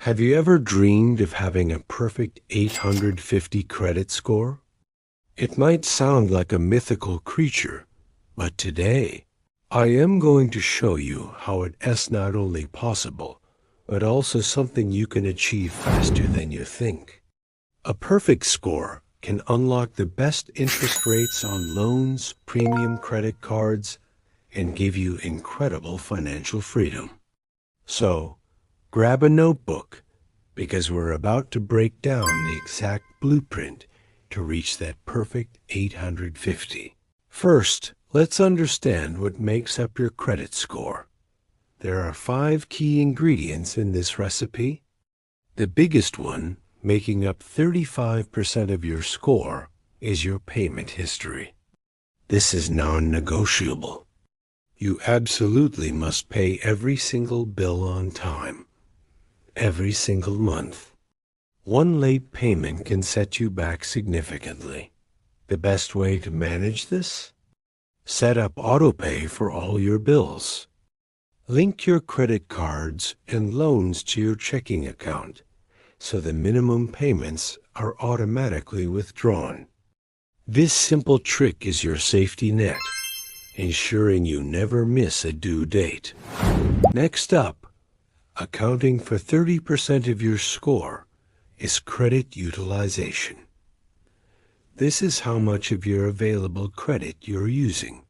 Have you ever dreamed of having a perfect 850 credit score? It might sound like a mythical creature, but today I am going to show you how it is not only possible, but also something you can achieve faster than you think. A perfect score can unlock the best interest rates on loans, premium credit cards, and give you incredible financial freedom. So, grab a notebook, because we're about to break down the exact blueprint to reach that perfect 850. First, let's understand what makes up your credit score. There are 5 key ingredients in this recipe. The biggest one, making up 35% of your score, is your payment history. This is non-negotiable. You absolutely must pay every single bill on time, every single month. One late payment can set you back significantly. The best way to manage this? Set up autopay for all your bills. Link your credit cards and loans to your checking account, so the minimum payments are automatically withdrawn. This simple trick is your safety net, ensuring you never miss a due date. Next up, accounting for 30% of your score, is credit utilization. This is how much of your available credit you're using.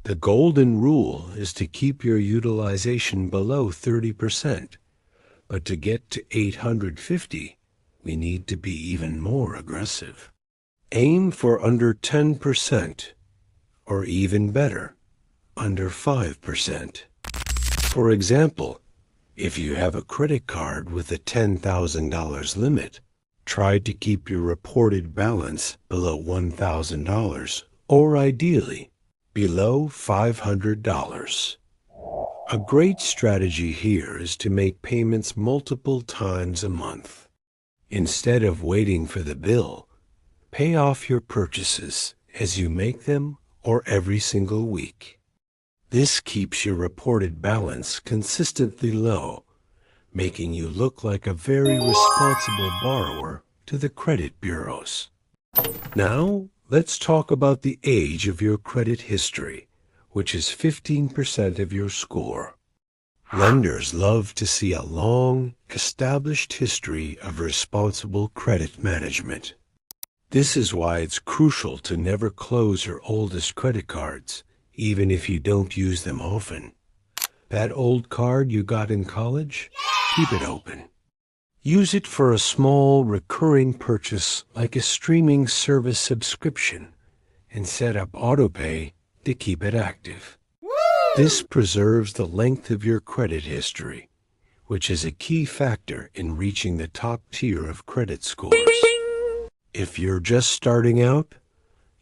The golden rule is to keep your utilization below 30%. But to get to 850, we need to be even more aggressive. Aim for under 10%, or even better, under 5%. For example, if you have a credit card with a $10,000 limit, try to keep your reported balance below $1,000, or ideally, below $500. A great strategy here is to make payments multiple times a month. Instead of waiting for the bill, pay off your purchases as you make them or every single week. This keeps your reported balance consistently low, making you look like a very responsible borrower to the credit bureaus. Now, let's talk about the age of your credit history, which is 15% of your score. Lenders love to see a long, established history of responsible credit management. This is why it's crucial to never close your oldest credit cards, even if you don't use them often. That old card you got in college? Keep it open. Use it for a small, recurring purchase like a streaming service subscription, and set up autopay to keep it active. This preserves the length of your credit history, which is a key factor in reaching the top tier of credit scores. If you're just starting out,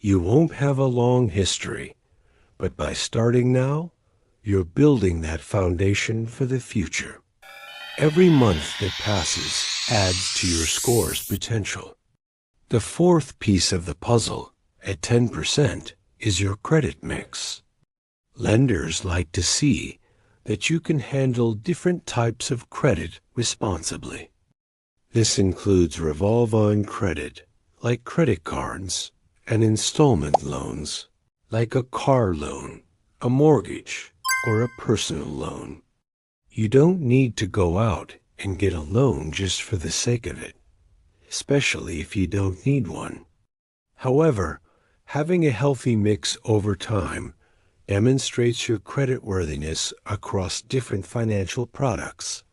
you won't have a long history, but by starting now, you're building that foundation for the future. Every month that passes adds to your score's potential. The fourth piece of the puzzle, at 10%, is your credit mix. Lenders like to see that you can handle different types of credit responsibly. This includes revolving credit, like credit cards, and installment loans, like a car loan, a mortgage, or a personal loan. You don't need to go out and get a loan just for the sake of it, especially if you don't need one. However, having a healthy mix over time demonstrates your creditworthiness across different financial products.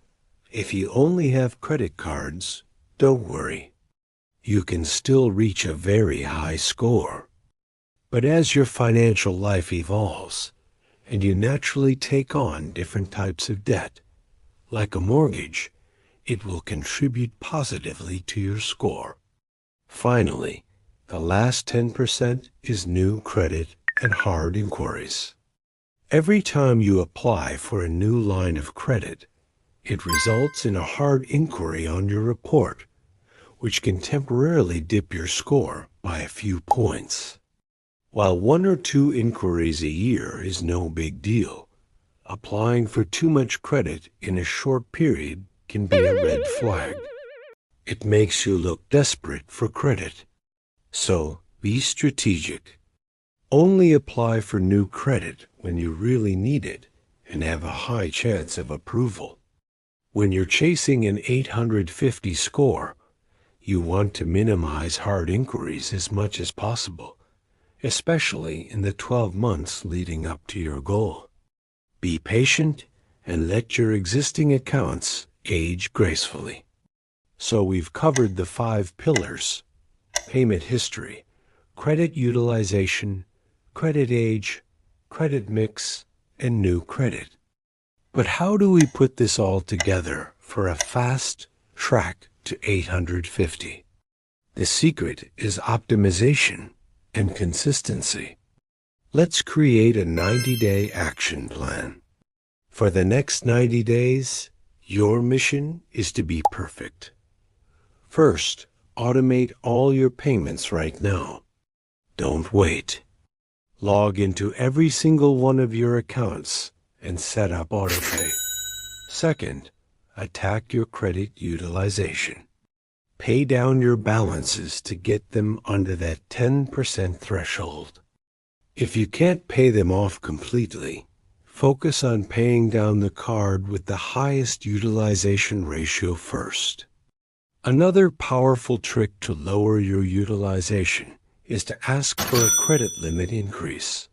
If you only have credit cards, don't worry. You can still reach a very high score. But as your financial life evolves, and you naturally take on different types of debt, like a mortgage, it will contribute positively to your score. Finally, the last 10% is new credit and hard inquiries. Every time you apply for a new line of credit, it results in a hard inquiry on your report, which can temporarily dip your score by a few points. While 1 or 2 inquiries a year is no big deal, applying for too much credit in a short period can be a red flag. It makes you look desperate for credit. So be strategic. Only apply for new credit when you really need it and have a high chance of approval. When you're chasing an 850 score, you want to minimize hard inquiries as much as possible, especially in the 12 months leading up to your goal. Be patient and let your existing accounts age gracefully. So we've covered the 5 pillars: payment history, credit utilization, credit age, credit mix, and new credit. But how do we put this all together for a fast track to 850? The secret is optimization and consistency. Let's create a 90-day action plan. For the next 90 days, your mission is to be perfect. First, automate all your payments right now. Don't wait. Log into every single one of your accounts and set up autopay. Second, attack your credit utilization. Pay down your balances to get them under that 10% threshold. If you can't pay them off completely, focus on paying down the card with the highest utilization ratio first. Another powerful trick to lower your utilization is to ask for a credit limit increase.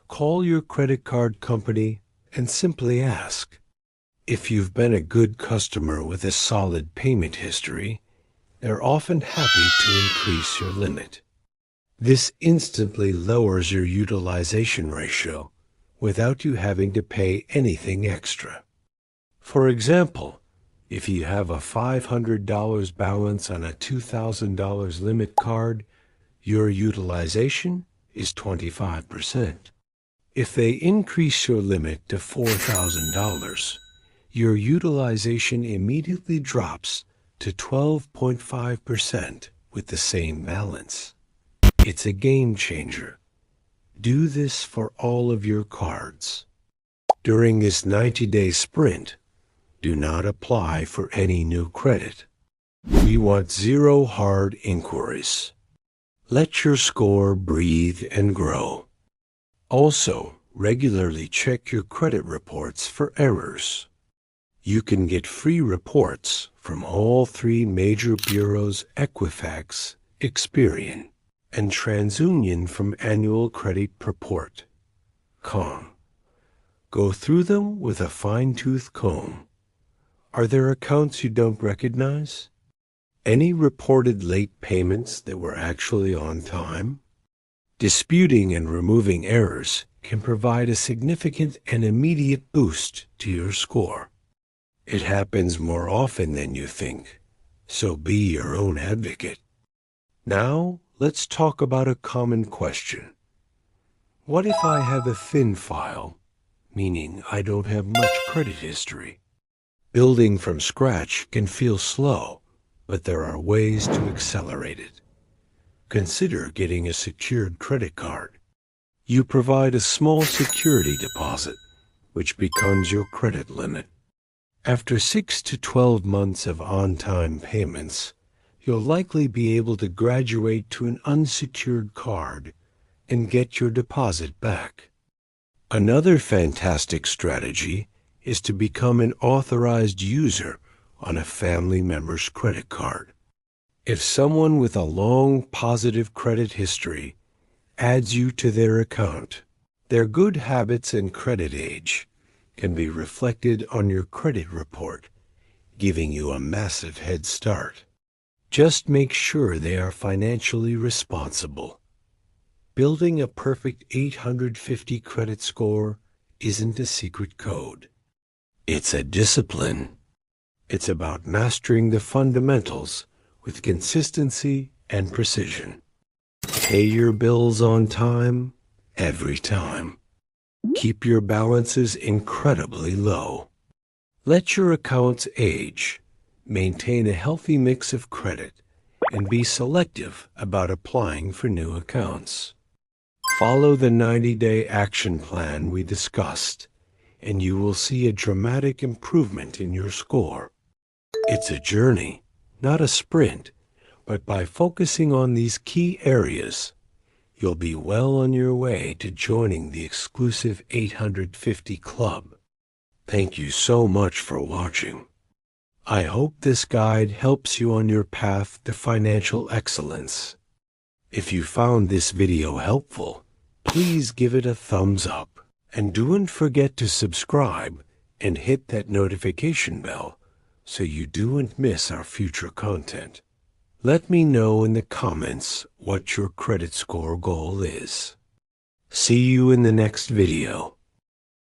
Call your credit card company and simply ask. If you've been a good customer with a solid payment history, they're often happy to increase your limit. This instantly lowers your utilization ratio without you having to pay anything extra. For example, if you have a $500 balance on a $2,000 limit card, your utilization is 25%. If they increase your limit to $4,000, your utilization immediately drops to 12.5% with the same balance. It's a game changer. Do this for all of your cards. During this 90-day sprint, do not apply for any new credit. We want 0 hard inquiries. Let your score breathe and grow. Also, regularly check your credit reports for errors. You can get free reports from all 3 major bureaus: Equifax, Experian, and TransUnion from Annual Credit Report.com. Go through them with a fine-tooth comb. Are there accounts you don't recognize? Any reported late payments that were actually on time? Disputing and removing errors can provide a significant and immediate boost to your score. It happens more often than you think, so be your own advocate. Now, let's talk about a common question. What if I have a thin file, meaning I don't have much credit history? Building from scratch can feel slow, but there are ways to accelerate it. Consider getting a secured credit card. You provide a small security deposit, which becomes your credit limit. After 6 to 12 months of on-time payments, you'll likely be able to graduate to an unsecured card and get your deposit back. Another fantastic strategy is to become an authorized user on a family member's credit card. If someone with a long positive credit history adds you to their account, their good habits and credit age can be reflected on your credit report, giving you a massive head start. Just make sure they are financially responsible. Building a perfect 850 credit score isn't a secret code. It's a discipline. It's about mastering the fundamentals with consistency and precision. Pay your bills on time, every time. Keep your balances incredibly low. Let your accounts age. Maintain a healthy mix of credit and be selective about applying for new accounts. Follow the 90-day action plan we discussed, and you will see a dramatic improvement in your score. It's a journey, not a sprint, but by focusing on these key areas, you'll be well on your way to joining the exclusive 850 Club. Thank you so much for watching. I hope this guide helps you on your path to financial excellence. If you found this video helpful, please give it a thumbs up. And don't forget to subscribe and hit that notification bell so you don't miss our future content. Let me know in the comments what your credit score goal is. See you in the next video.